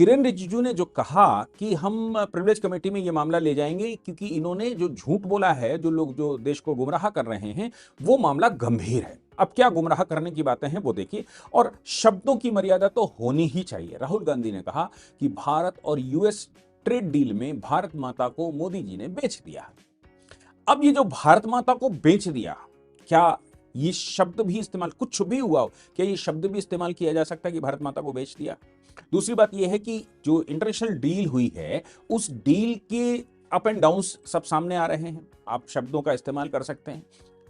किरेन रिजिजू ने जो कहा कि हम प्रिविलेज कमेटी में ये मामला ले जाएंगे क्योंकि इन्होंने जो झूठ बोला है, जो लोग जो देश को गुमराह कर रहे हैं, वो मामला गंभीर है। अब क्या गुमराह करने की बातें हैं वो देखिए, और शब्दों की मर्यादा तो होनी ही चाहिए। राहुल गांधी ने कहा कि भारत और यूएस ट्रेड डील में भारत माता को मोदी जी ने बेच दिया। अब ये जो भारत माता को बेच दिया, क्या ये शब्द भी इस्तेमाल, कुछ भी हुआ हो, क्या ये शब्द भी इस्तेमाल किया जा सकता है कि भारत माता को बेच दिया? दूसरी बात यह है कि जो इंटरनेशनल डील हुई है, उस डील के अप एंड डाउन्स सब सामने आ रहे हैं। आप शब्दों का इस्तेमाल कर सकते हैं,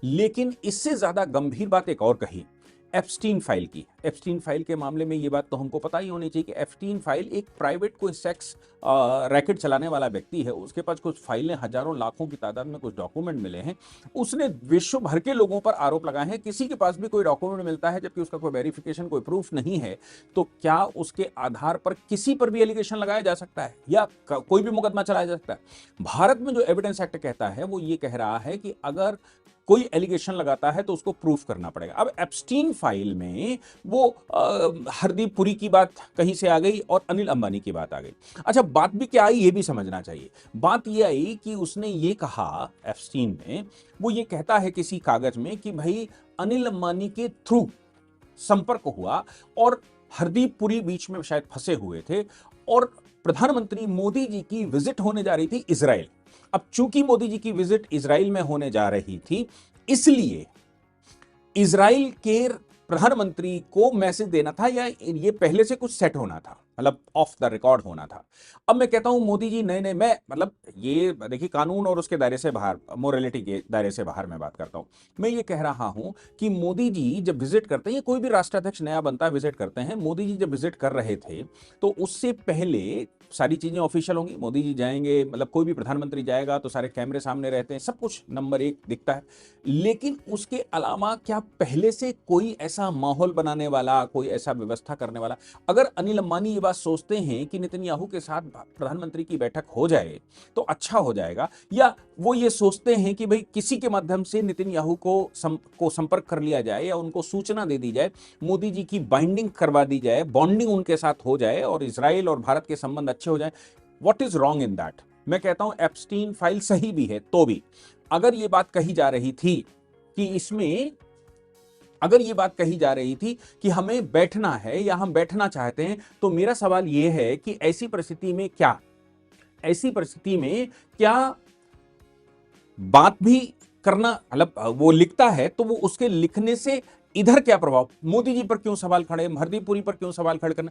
लेकिन इससे ज्यादा गंभीर बात एक और कही, एप्स्टीन फाइल की। एप्स्टीन फाइल के मामले में ये बात तो हमको पता ही होनी चाहिए कि एप्स्टीन फाइल एक प्राइवेट कोई सेक्स रैकेट चलाने वाला व्यक्ति है। उसके पास कुछ फाइलें, हजारों लाखों की तादाद में कुछ डॉक्यूमेंट मिले हैं। उसने विश्व भर के लोगों पर आरोप लगाए हैं। किसी के पास भी कोई डॉक्यूमेंट मिलता है जबकि उसका कोई वेरिफिकेशन, कोई प्रूफ नहीं है, तो क्या उसके आधार पर किसी पर भी एलिगेशन लगाया जा सकता है या कोई भी मुकदमा चलाया जा सकता है? भारत में जो एविडेंस एक्ट कहता है वो ये कह रहा है कि अगर कोई एलिगेशन लगाता है तो उसको प्रूफ करना पड़ेगा। अब एप्स्टीन फाइल में वो हरदीप पुरी की बात कहीं से आ गई और अनिल अंबानी की बात आ गई। अच्छा, बात भी क्या आई ये भी समझना चाहिए। बात ये आई कि उसने ये कहा एप्स्टीन में, वो ये कहता है किसी कागज में कि भाई अनिल अंबानी के थ्रू संपर्क हुआ और हरदीप पुरी बीच में शायद फंसे हुए थे और प्रधानमंत्री मोदी जी की विजिट होने जा रही थी इजराइल। अब चूंकि मोदी जी की विजिट इजराइल में होने जा रही थी, इसलिए इजराइल के प्रधानमंत्री को मैसेज देना था या ये पहले से कुछ सेट होना था, मतलब ऑफ द रिकॉर्ड होना था। अब मैं कहता हूं मोदी जी नए नए, मैं मतलब ये देखिए कानून और उसके दायरे से बाहर, मोरालिटी के दायरे से बाहर मैं बात करता हूं। मैं ये कह रहा हूं कि मोदी जी जब विजिट करते हैं, या कोई भी राष्ट्राध्यक्ष नया बनता है विजिट करते हैं, मोदी जी जब विजिट कर रहे थे तो उससे पहले सारी चीजें ऑफिशियल होंगी। मोदी जी जाएंगे, मतलब कोई भी प्रधानमंत्री जाएगा तो सारे कैमरे सामने रहते हैं, सब कुछ नंबर एक दिखता है। लेकिन उसके अलावा क्या पहले से कोई ऐसा माहौल बनाने वाला, कोई ऐसा व्यवस्था करने वाला, अगर अनिल अंबानी ये बात सोचते हैं कि नेतन्याहू के साथ प्रधानमंत्री की बैठक हो जाए तो अच्छा हो जाएगा, या वो ये सोचते हैं कि भाई किसी के माध्यम से नेतन्याहू को संपर्क कर लिया जाए या उनको सूचना दे दी जाए, मोदी जी की बाइंडिंग करवा दी जाए, बॉन्डिंग उनके साथ हो जाए और इजराइल और भारत के संबंध अच्छे हो जाए, what is wrong in that? मैं कहता हूं एप्स्टीन फाइल सही भी है, तो भी अगर ये बात कही जा रही थी कि इसमें, अगर ये बात कही जा रही थी कि हमें बैठना है या हम बैठना चाहते हैं, तो मेरा सवाल यह है कि ऐसी परिस्थिति में क्या, ऐसी परिस्थिति में क्या बात भी करना, मतलब वो लिखता है तो वो उसके लिखने से इधर क्या प्रभाव, मोदी जी पर क्यों सवाल खड़े, हरदीप पुरी पर क्यों सवाल खड़े करना?